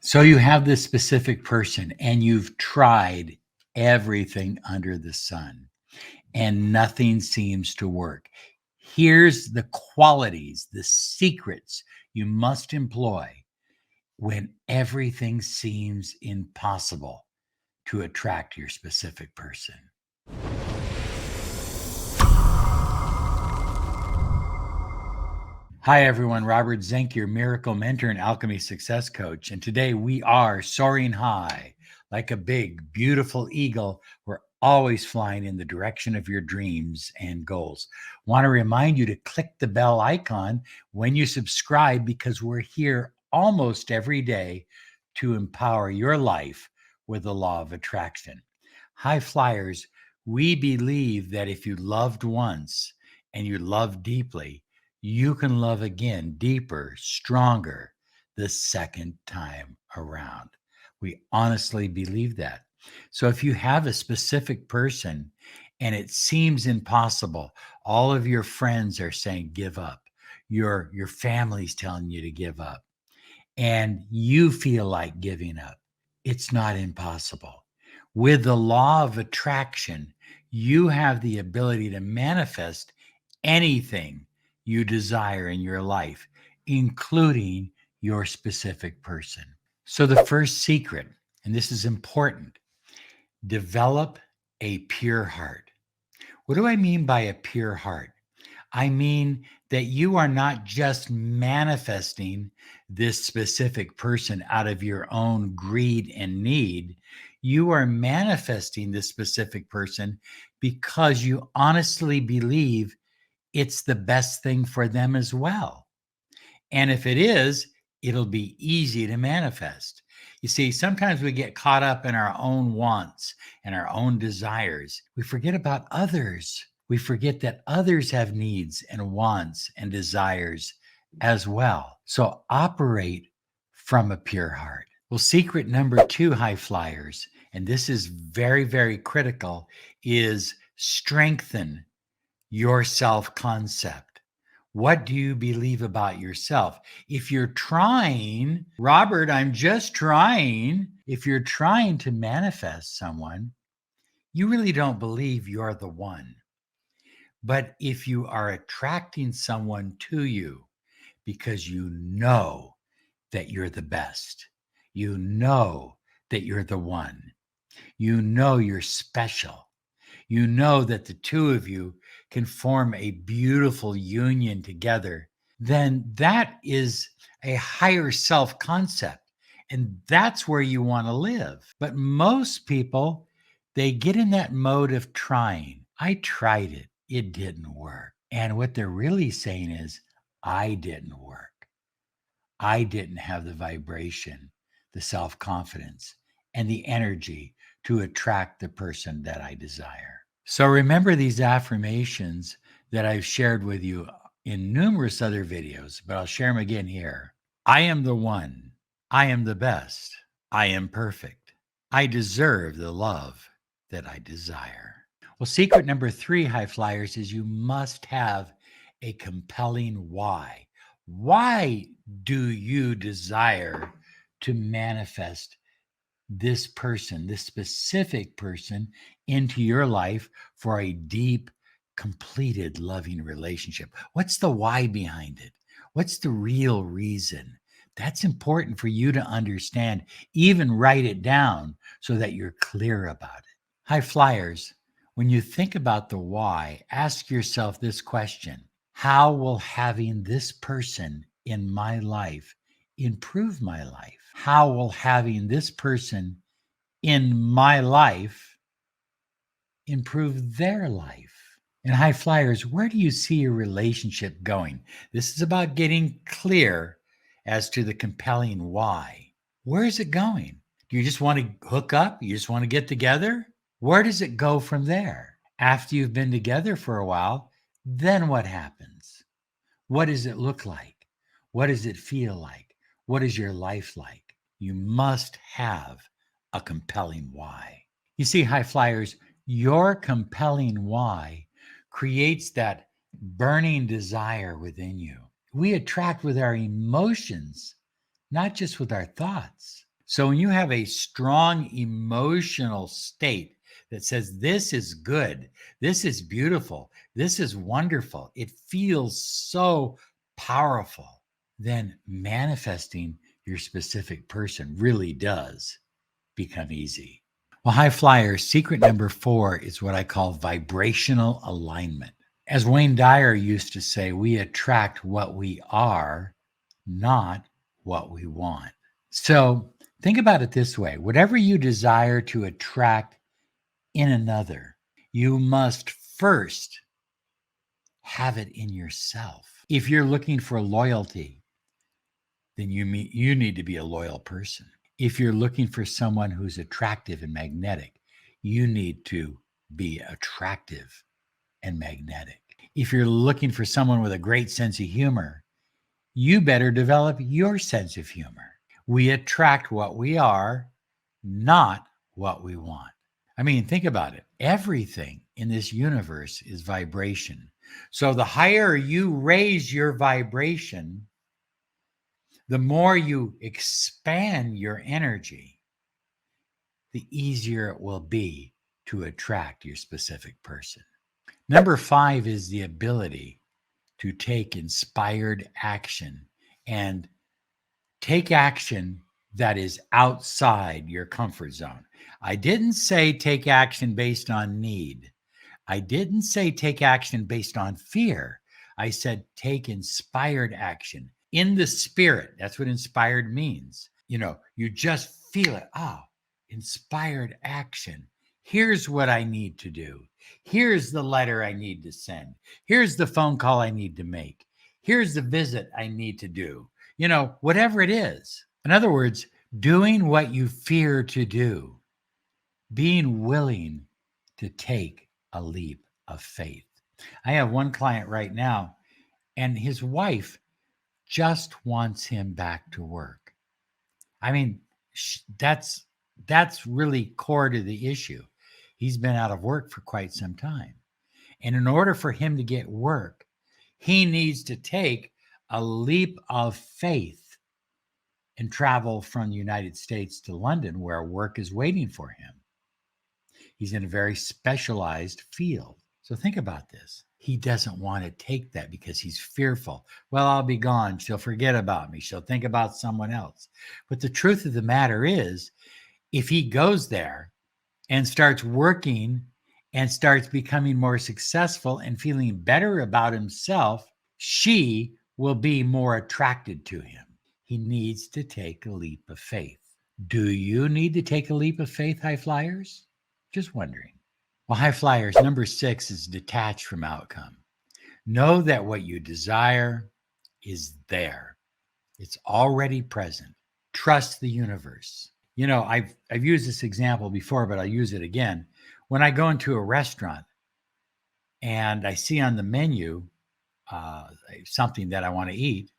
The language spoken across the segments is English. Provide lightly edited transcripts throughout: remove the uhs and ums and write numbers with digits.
So you have this specific person and you've tried everything under the sun and nothing seems to work. Here's the qualities, the secrets you must employ when everything seems impossible to attract your specific person. Hi, everyone. Robert Zink, your miracle mentor and alchemy success coach. And today we are soaring high like a big, beautiful eagle. We're always flying in the direction of your dreams and goals. Want to remind you to click the bell icon when you subscribe because we're here almost every day to empower your life with the law of attraction. High flyers, we believe that if you loved once and you love deeply, you can love again, deeper, stronger, the second time around. We honestly believe that. So if you have a specific person and it seems impossible, all of your friends are saying, give up. Your family's telling you to give up, and you feel like giving up. It's not impossible. With the law of attraction, you have the ability to manifest anything you desire in your life, including your specific person. So, the first secret, and this is important, develop a pure heart. What do I mean by a pure heart? I mean that you are not just manifesting this specific person out of your own greed and need. You are manifesting this specific person because you honestly believe it's the best thing for them as well. And if it is, it'll be easy to manifest. You see, sometimes we get caught up in our own wants and our own desires. We forget about others. We forget that others have needs and wants and desires as well. So operate from a pure heart. Well, secret number 2, high flyers, and this is very, very critical, is strengthen your self concept. What do you believe about yourself? If you're trying, Robert, I'm just trying. If you're trying to manifest someone, you really don't believe you're the one. But if you are attracting someone to you because you know that you're the best, you know that you're the one, you know you're special, you know that the two of you can form a beautiful union together, then that is a higher self concept. And that's where you want to live. But most people, they get in that mode of trying. I tried it, it didn't work. And what they're really saying is, I didn't work. I didn't have the vibration, the self confidence, and the energy to attract the person that I desire. So remember these affirmations that I've shared with you in numerous other videos, but I'll share them again here. I am the one. I am the best. I am perfect. I deserve the love that I desire. Well, secret number 3, high flyers, is you must have a compelling why. Why do you desire to manifest this person, this specific person, into your life for a deep, completed, loving relationship? What's the why behind it? What's the real reason? That's important for you to understand. Even write it down so that you're clear about it. High flyers, when you think about the why, ask yourself this question: how will having this person in my life improve my life? How will having this person in my life improve their life? And high flyers, where do you see your relationship going? This is about getting clear as to the compelling why. Where is it going? Do you just want to hook up? You just want to get together? Where does it go from there? After you've been together for a while, then what happens? What does it look like? What does it feel like? What is your life like? You must have a compelling why. You see, high flyers, your compelling why creates that burning desire within you. We attract with our emotions, not just with our thoughts. So when you have a strong emotional state that says, this is good, this is beautiful, this is wonderful, it feels so powerful, then manifesting your specific person really does become easy. Well, high flyers, secret number 4 is what I call vibrational alignment. As Wayne Dyer used to say, we attract what we are, not what we want. So think about it this way: whatever you desire to attract in another, you must first have it in yourself. If you're looking for loyalty, then you need to be a loyal person. If you're looking for someone who's attractive and magnetic, you need to be attractive and magnetic. If you're looking for someone with a great sense of humor, you better develop your sense of humor. We attract what we are, not what we want. I mean, think about it. Everything in this universe is vibration. So the higher you raise your vibration, the more you expand your energy, the easier it will be to attract your specific person. Number 5 is the ability to take inspired action and take action that is outside your comfort zone. I didn't say take action based on need. I didn't say take action based on fear. I said take inspired action in the spirit. That's what inspired means. You just feel it. Oh, inspired action. Here's what I need to do. Here's the letter I need to send. Here's the phone call I need to make. Here's the visit I need to do. Whatever it is. In other words, doing what you fear to do, being willing to take a leap of faith. I have one client right now, and his wife just wants him back to work. I mean, that's really core to the issue. He's been out of work for quite some time. And in order for him to get work, he needs to take a leap of faith and travel from the United States to London, where work is waiting for him. He's in a very specialized field. So think about this. He doesn't want to take that because he's fearful. Well, I'll be gone. She'll forget about me. She'll think about someone else. But the truth of the matter is, if he goes there and starts working and starts becoming more successful and feeling better about himself, she will be more attracted to him. He needs to take a leap of faith. Do you need to take a leap of faith, high flyers? Just wondering. Well, high flyers, number 6 is detached from outcome. Know that what you desire is there. It's already present. Trust the universe. I've used this example before, but I'll use it again. When I go into a restaurant and I see on the menu something that I want to eat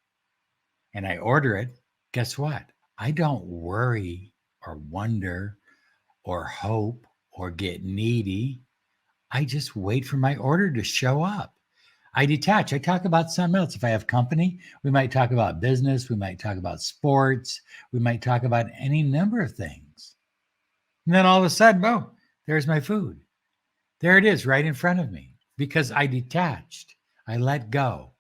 and I order it, guess what? I don't worry or wonder or hope or get needy. I just wait for my order to show up. I detach. I talk about something else. If I have company, we might talk about business. We might talk about sports. We might talk about any number of things. And then all of a sudden, boom, there's my food. There it is right in front of me because I detached. I let go.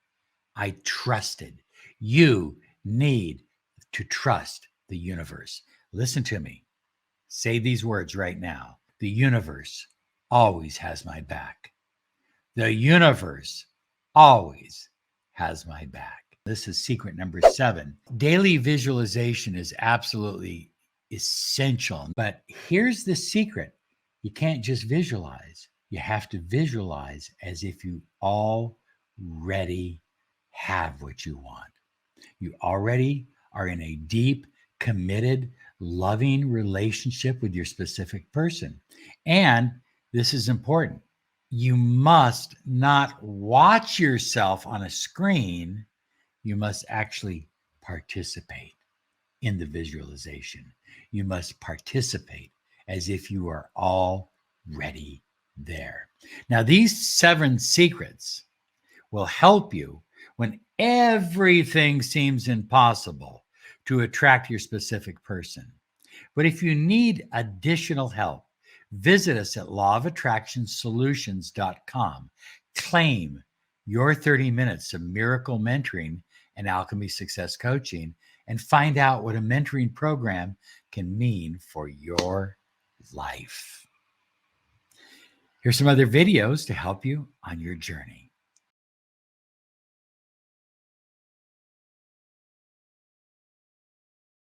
I trusted. You need to trust the universe. Listen to me. Say these words right now. The universe always has my back. The universe always has my back. This is secret number 7. Daily visualization is absolutely essential. But here's the secret. You can't just visualize. You have to visualize as if you already have what you want. You already are in a deep, committed, loving relationship with your specific person. And this is important. You must not watch yourself on a screen. You must actually participate in the visualization. You must participate as if you are already there. Now, these 7 secrets will help you when everything seems impossible to attract your specific person. But if you need additional help, visit us at lawofattractionsolutions.com. Claim your 30 minutes of miracle mentoring and alchemy success coaching and find out what a mentoring program can mean for your life. Here's some other videos to help you on your journey.